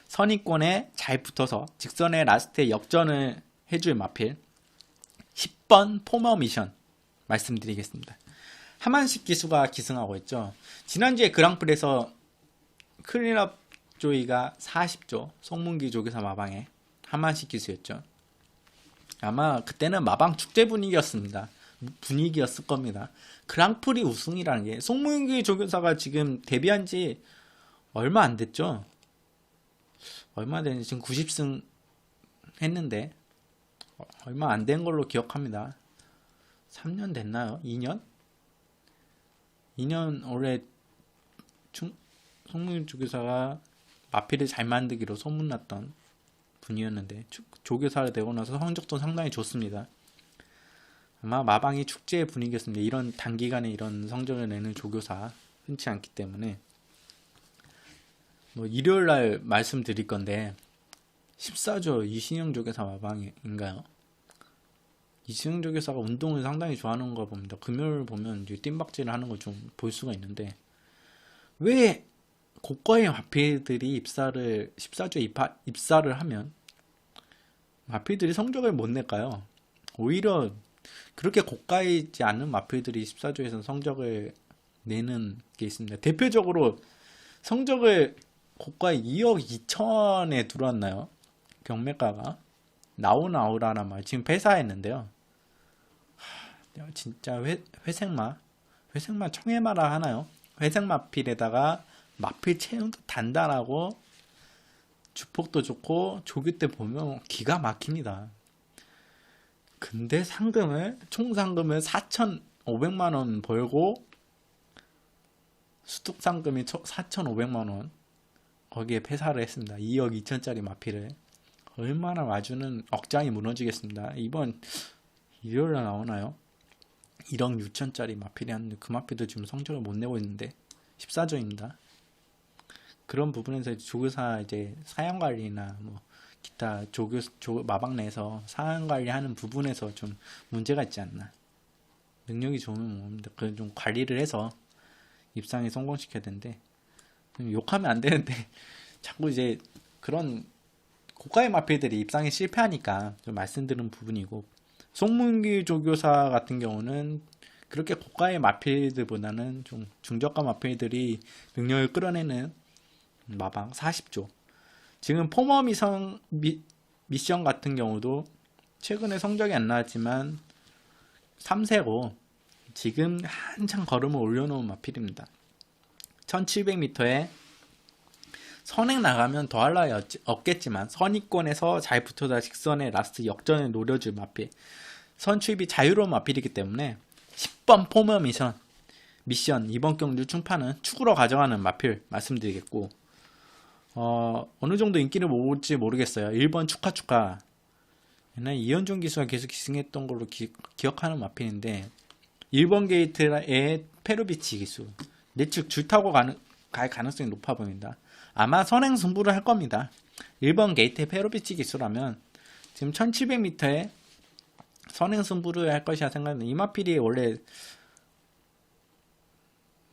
선의권에 잘 붙어서 직선의 라스트에 역전을 해줄 마필 10번 포머 미션 말씀드리겠습니다. 하만식 기수가 기승하고 있죠. 지난주에 그랑프리에서 클린업 조이가 40조 송문기 조교사 마방에 하만식 기수였죠. 아마 그때는 마방 축제 분위기였을 겁니다. 그랑프리 우승이라는 게 송문기 조교사가 지금 데뷔한 지 얼마 안 됐죠. 얼마 됐는지 지금 90승 했는데 얼마 안 된 걸로 기억합니다. 3년 됐나요? 2년? 2년 원래 송문기 조교사가 마필을 잘 만들기로 소문났던 분이었는데 조교사를 되고 나서 성적도 상당히 좋습니다. 아마 마방이 축제의 분위기였습니다. 이런 단기간에 이런 성적을 내는 조교사 흔치 않기 때문에. 뭐 일요일날 말씀드릴 건데 14조 이신영 조교사 마방인가요? 이신영 조교사가 운동을 상당히 좋아하는 거 봅니다. 금요일 보면 뜀박질을 하는 걸 좀 볼 수가 있는데, 왜 고과의 마필들이 입사를 14조에 입사를 하면 마필들이 성적을 못 낼까요? 오히려 그렇게 고가이지 않은 마필들이 14조에서 성적을 내는 게 있습니다. 대표적으로 성적을 고가에 2억 2천에 들어왔나요? 경매가가 나오라란 말 지금 폐사했는데요. 진짜 회색마 청해마라 하나요? 회색 마필에다가 마필 체형도 단단하고 주폭도 좋고 조교 때 보면 기가 막힙니다. 근데 총 상금을 4,500만원 벌고 수뚝 상금이 4,500만원 거기에 폐사를 했습니다. 2억 2천짜리 마필을. 얼마나 와주는 억장이 무너지겠습니다. 이번 일요일날 나오나요? 1억 6천짜리 마필이 하는데 그 마필도 지금 성적을 못 내고 있는데 14조입니다. 그런 부분에서 조교사 이제 사양관리나 뭐 기타 마방 내에서 사양관리하는 부분에서 좀 문제가 있지 않나. 능력이 좋으면 뭡니다. 그걸 좀 관리를 해서 입상에 성공시켜야 되는데, 욕하면 안 되는데 자꾸 이제 그런 고가의 마필들이 입상에 실패하니까 좀 말씀드린 부분이고, 송문기 조교사 같은 경우는 그렇게 고가의 마필들보다는 좀 중저가 마필들이 능력을 끌어내는 마방 40조. 지금 포머 미션 같은 경우도 최근에 성적이 안 나왔지만 3세고 지금 한참 걸음을 올려놓은 마필입니다. 1700m에 선행 나가면 더할 나위 없겠지만 선입권에서 잘 붙어다 직선의 라스트 역전을 노려줄 마필. 선출입이 자유로운 마필이기 때문에 10번 포머 미션 이번 경주 충파는 축으로 가져가는 마필 말씀드리겠고, 어느 정도 인기를 모을지 모르겠어요. 1번 축하 옛날 이현종 기수가 계속 기승했던 걸로 기억하는 마필인데, 1번 게이트의 페루비치 기수 내측 줄 타고 갈 가능성이 높아 보입니다. 아마 선행 승부를 할 겁니다. 1번 게이트의 페루비치 기수라면 지금 1700m에 선행 승부를 할 것이라 생각합니다. 이 마필이 원래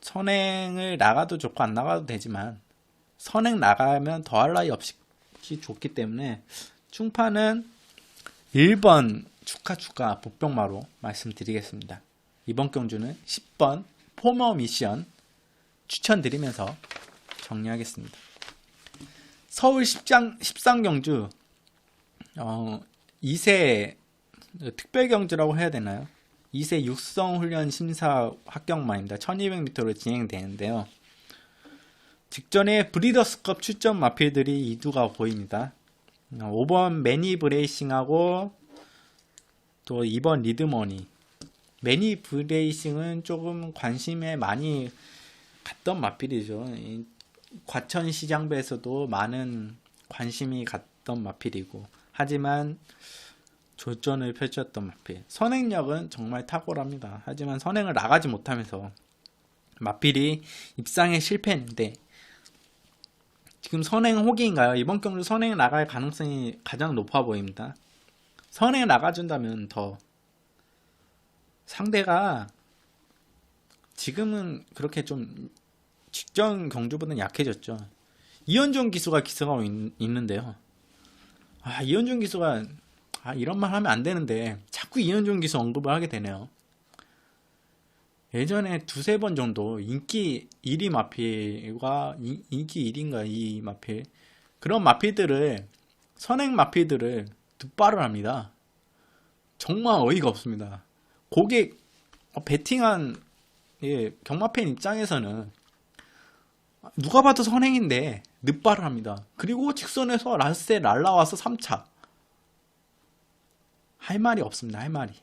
선행을 나가도 좋고 안 나가도 되지만 선행 나가면 더할 나위 없이 좋기 때문에 충파는 1번 축하 복병마로 말씀드리겠습니다. 이번 경주는 10번 포머 미션 추천드리면서 정리하겠습니다. 서울 13경주 2세 특별경주라고 해야 되나요? 2세 육성훈련 심사 합격만입니다. 1200m로 진행되는데요. 직전에 브리더스컵 출전 마필들이 이두가 보입니다. 5번 매니 브레이싱하고 또 2번 리드머니. 매니 브레이싱은 조금 관심에 많이 갔던 마필이죠. 과천시장배에서도 많은 관심이 갔던 마필이고, 하지만 조전을 펼쳤던 마필. 선행력은 정말 탁월합니다. 하지만 선행을 나가지 못하면서 마필이 입상에 실패했는데, 지금 선행 호기인가요? 이번 경주 선행에 나갈 가능성이 가장 높아 보입니다. 선행에 나가준다면 더 상대가 지금은 그렇게 좀 직전 경주보다는 약해졌죠. 이현종 기수가 기승하고 있는데요. 이현종 기수가 이런 말 하면 안 되는데 자꾸 이현종 기수 언급을 하게 되네요. 예전에 두세 번 정도 인기 1위 마필과 인기 1위인가 2위 마필, 그런 마필들을, 선행 마필들을 득발을 합니다. 정말 어이가 없습니다. 고객 베팅한 경마팬 입장에서는 누가 봐도 선행인데 늑발을 합니다. 그리고 직선에서 라스에 날라와서 3차. 할 말이 없습니다. 할 말이.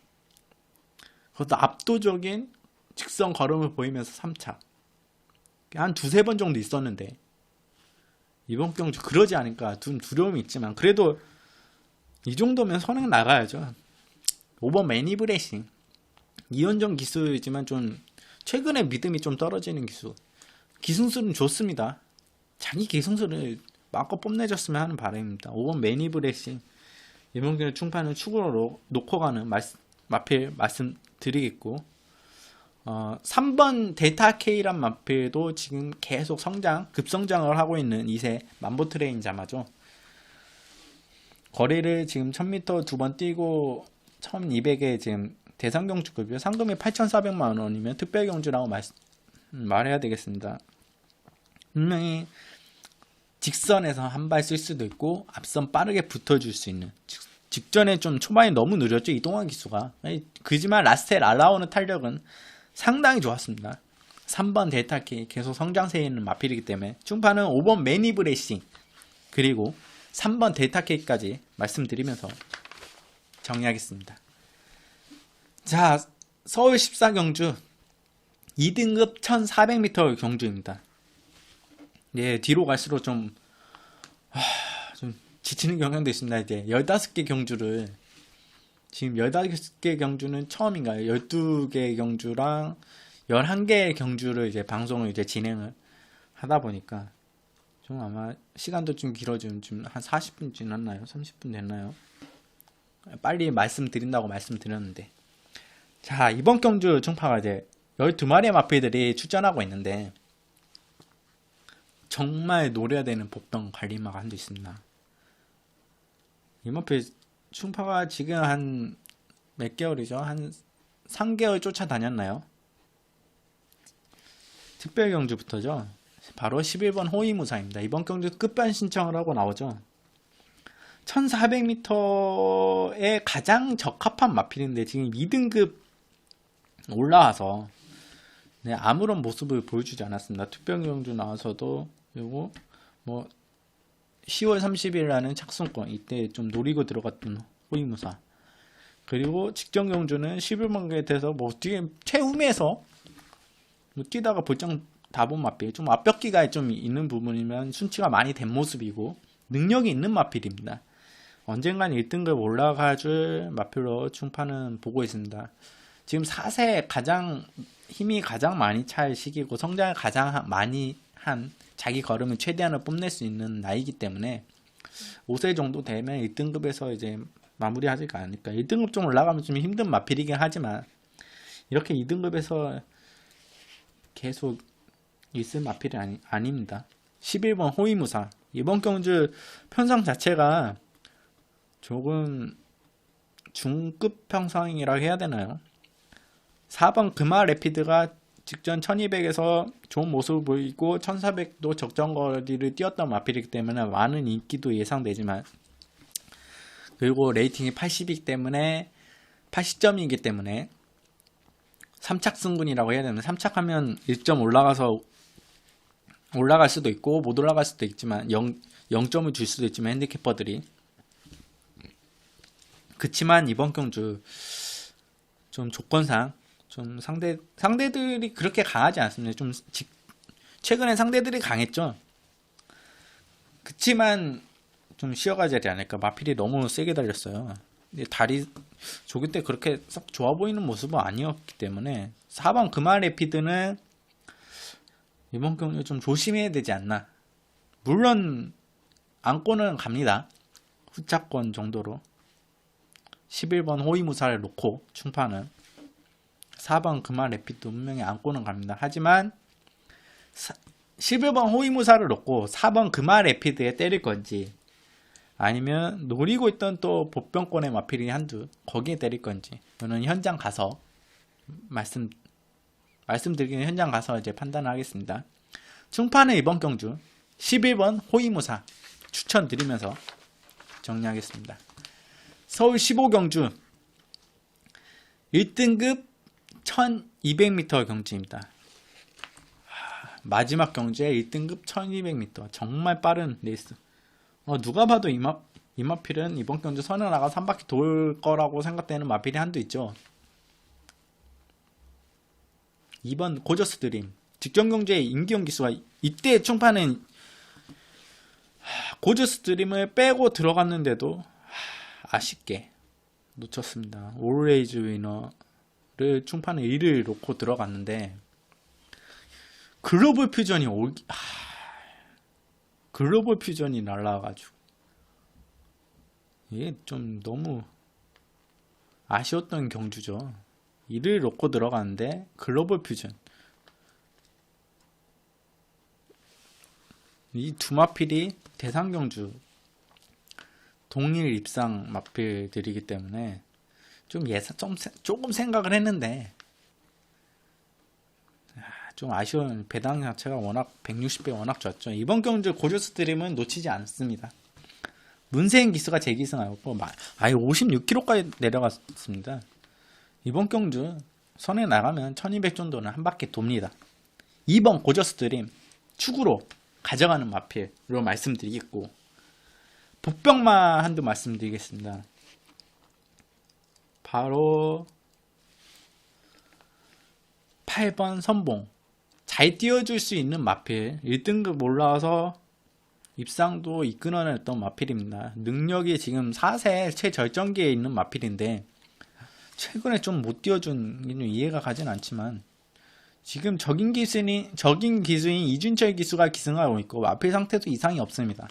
그것도 압도적인 직선 걸음을 보이면서 3차. 한 두세 번 정도 있었는데 이번 경주 그러지 않을까 좀 두려움이 있지만 그래도 이 정도면 선행 나가야죠. 5번 매니브레싱 이연정 기수이지만 좀 최근에 믿음이 좀 떨어지는 기수. 기승술은 좋습니다. 자기 기승술을 마음껏 뽐내줬으면 하는 바람입니다. 5번 매니브레싱 이번 경주 충판은 축으로 놓고 가는 마필 말씀드리겠고 3번 데이터 K란 마필도 지금 계속 급성장을 하고 있는 2세 만보트레인 자마죠. 거리를 지금 1000m 두 번 뛰고 1200에 지금 대상경주급이요. 상금이 8,400만원이면 특별경주라고 말해야 되겠습니다. 분명히 직선에서 한 발 쓸 수도 있고 앞선 빠르게 붙어줄 수 있는 직전에 좀 초반에 너무 느렸죠. 이동환 기수가. 그지만 라스텔 날아오는 탄력은 상당히 좋았습니다. 3번 데이터키 계속 성장세에 있는 마필이기 때문에 충파는 5번 매니브레싱 그리고 3번 데이터키까지 말씀드리면서 정리하겠습니다. 자, 서울 14경주 2등급 1400m 경주입니다. 예, 뒤로 갈수록 좀 지치는 경향도 있습니다. 이제 15개 경주를 지금 15개 경주는 처음인가요? 12개 경주랑 11개 경주를 이제 방송을 이제 진행을 하다 보니까 좀 아마 시간도 좀 길어지면 지금 한 40분 지났나요? 30분 됐나요? 빨리 말씀드린다고 말씀드렸는데 자, 이번 경주 충파가 이제 12마리의 마필들이 출전하고 있는데 정말 노려야 되는 복병 관리마가 한도 있습니다. 이 마필 충파가 지금 한 몇 개월이죠? 한 3개월 쫓아다녔나요? 특별경주부터죠. 바로 11번 호위무사입니다. 이번 경주 끝반 신청을 하고 나오죠. 1400m에 가장 적합한 마필인데 지금 2등급 올라와서 네, 아무런 모습을 보여주지 않았습니다. 특별경주 나와서도 그리고 뭐 10월 30일이라는 착순권 이때 좀 노리고 들어갔던 호위무사 그리고 직전경주는 11번에 돼서 뭐 뒤에 최후미에서 뭐 뛰다가 볼장 다 본 마필 좀 앞벽기가 좀 있는 부분이면 순치가 많이 된 모습이고 능력이 있는 마필입니다. 언젠간 1등급 올라가줄 마필로 충파는 보고 있습니다. 지금 4세 힘이 가장 많이 찰 시기고 성장을 가장 많이 한 자기 걸음을 최대한을 뽐낼 수 있는 나이기 때문에 5세 정도 되면 1등급에서 이제 마무리하지 않을까. 1등급 좀 올라가면 좀 힘든 마필이긴 하지만 이렇게 2등급에서 계속 있을 마필이 아닙니다. 11번 호위무사 이번 경주 편성 자체가 조금 중급 편성이라고 해야 되나요? 4번 금화 레피드가 직전 1200에서 좋은 모습을 보이고 1400도 적정거리를 뛰었던 마필이기 때문에 많은 인기도 예상되지만 그리고 레이팅이 80이기 때문에 80점이기 때문에 3착 승군이라고 해야 되나 3착하면 1점 올라갈 수도 있고 못 올라갈 수도 있지만 0점을 줄 수도 있지만 핸디캐퍼들이 그치만 이번 경주 좀 조건상 좀 상대들이 그렇게 강하지 않습니다. 좀 최근에 상대들이 강했죠. 그치만 좀 쉬어가지 않을까. 마필이 너무 세게 달렸어요. 다리 조기 때 그렇게 썩 좋아 보이는 모습은 아니었기 때문에 4번 금화 레피드는 이번 경기에 좀 조심해야 되지 않나. 물론 안고는 갑니다. 후차권 정도로 11번 호위무사를 놓고 충파는 4번 금화 레피드 분명히 안고는 갑니다. 하지만 11번 호위무사를 놓고 4번 금화 레피드에 때릴 건지 아니면 노리고 있던 또 복병권의 마필이 한두 거기에 때릴 건지 저는 현장 가서 말씀드리기는 현장 가서 이제 판단을 하겠습니다. 충파는 이번 경주 11번 호위무사 추천드리면서 정리하겠습니다. 서울 15경주 1등급 1200m 경주입니다. 마지막 경주에 1등급 1200m 정말 빠른 레이스. 누가 봐도 이 마필은 이번 경주 선을 나가서 한 바퀴 돌 거라고 생각되는 마필이 한두 있죠. 2번 고저스 드림 직전 경주의 임기영 기수가 이때 충파는 고즈 스트림을 빼고 들어갔는데도 아쉽게 놓쳤습니다. 올레이즈 위너를 충판에 1을 놓고 들어갔는데 글로벌 퓨전이 글로벌 퓨전이 날라와가지고 이게 좀 너무 아쉬웠던 경주죠. 1을 놓고 들어갔는데 글로벌 퓨전 이 두 마필이 대상 경주 동일 입상 마필들이기 때문에 조금 생각을 했는데 좀 아쉬운 배당 자체가 워낙 160배 워낙 좋았죠. 이번 경주 고조 스트림은 놓치지 않습니다. 문세인 기수가 재기승하였고 아예 56km까지 내려갔습니다. 이번 경주 선에 나가면 1200 정도는 한 바퀴 돕니다. 2번 고저 스트림 축으로 가져가는 마필로 말씀드리겠고 복병마 한두 말씀드리겠습니다. 바로 8번 선봉 잘 띄워줄 수 있는 마필 1등급 올라와서 입상도 이끌어냈던 마필입니다. 능력이 지금 4세 최절정기에 있는 마필인데 최근에 좀 못 띄워준 게 이해가 가진 않지만 지금 적인 기수인 이준철 기수가 기승하고 있고 마필 상태도 이상이 없습니다.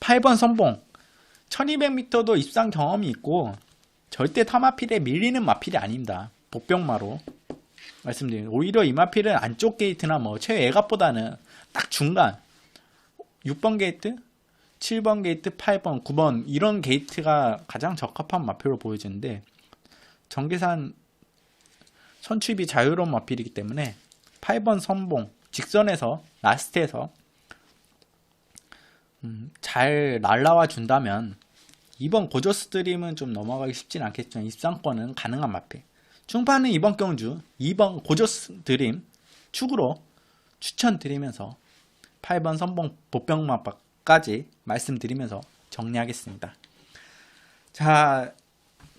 8번 선봉 1200m도 입상 경험이 있고 절대 타마필에 밀리는 마필이 아닙니다. 복병마로 말씀드립니다. 오히려 이 마필은 안쪽 게이트나 최외곽보다는 딱 중간 6번 게이트, 7번 게이트, 8번, 9번 이런 게이트가 가장 적합한 마필로 보여지는데 전계산 선취비 자유로운 마필이기 때문에 8번 선봉 직선에서 라스트에서 잘 날라와 준다면 이번 고조 스트림은 좀 넘어가기 쉽진 않겠지만 입상권은 가능한 마필. 충파는 이번 경주 2번 고조 스트림 축으로 추천드리면서 8번 선봉 보병마까지 말씀드리면서 정리하겠습니다. 자,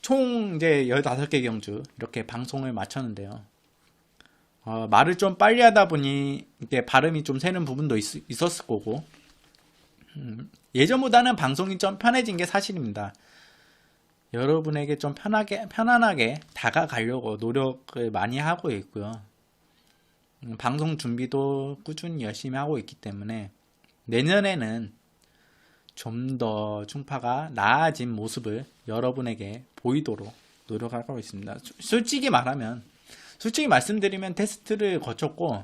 총 이제 15개 경주 이렇게 방송을 마쳤는데요. 말을 좀 빨리 하다 보니 이게 발음이 좀 새는 부분도 있었을 거고 예전보다는 방송이 좀 편해진 게 사실입니다. 여러분에게 좀 편안하게 다가가려고 노력을 많이 하고 있고요. 방송 준비도 꾸준히 열심히 하고 있기 때문에 내년에는 좀 더 충파가 나아진 모습을 여러분에게 보이도록 노력하고 있습니다. 솔직히 말씀드리면 테스트를 거쳤고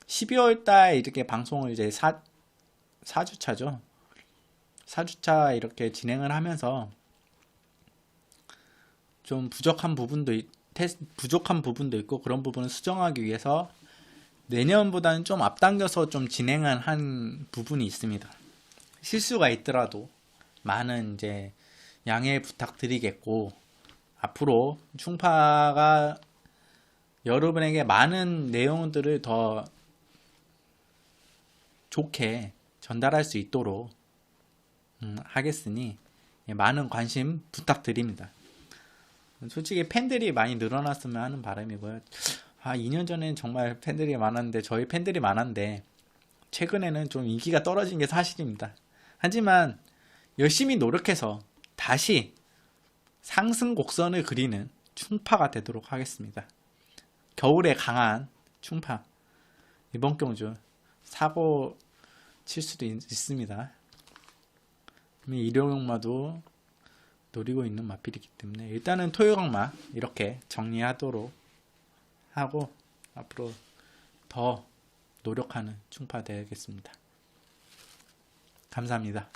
12월달 이렇게 방송을 이제 4주차죠. 4주차 이렇게 진행을 하면서 좀 부족한 부분도 있고 그런 부분을 수정하기 위해서 내년보다는 좀 앞당겨서 좀 진행을 한 부분이 있습니다. 실수가 있더라도 많은 이제 양해 부탁드리겠고 앞으로 충파가 여러분에게 많은 내용들을 더 좋게 전달할 수 있도록 하겠으니 많은 관심 부탁드립니다. 솔직히 팬들이 많이 늘어났으면 하는 바람이고요. 2년 전에는 정말 팬들이 많았는데 저희 팬들이 많았는데 최근에는 좀 인기가 떨어진 게 사실입니다. 하지만 열심히 노력해서 다시 상승 곡선을 그리는 충파가 되도록 하겠습니다. 겨울에 강한 충파 이번 경주 사고 칠 수도 있습니다. 일요강마도 노리고 있는 마필이기 때문에 일단은 토요강마 이렇게 정리하도록 하고 앞으로 더 노력하는 충파 되겠습니다. 감사합니다.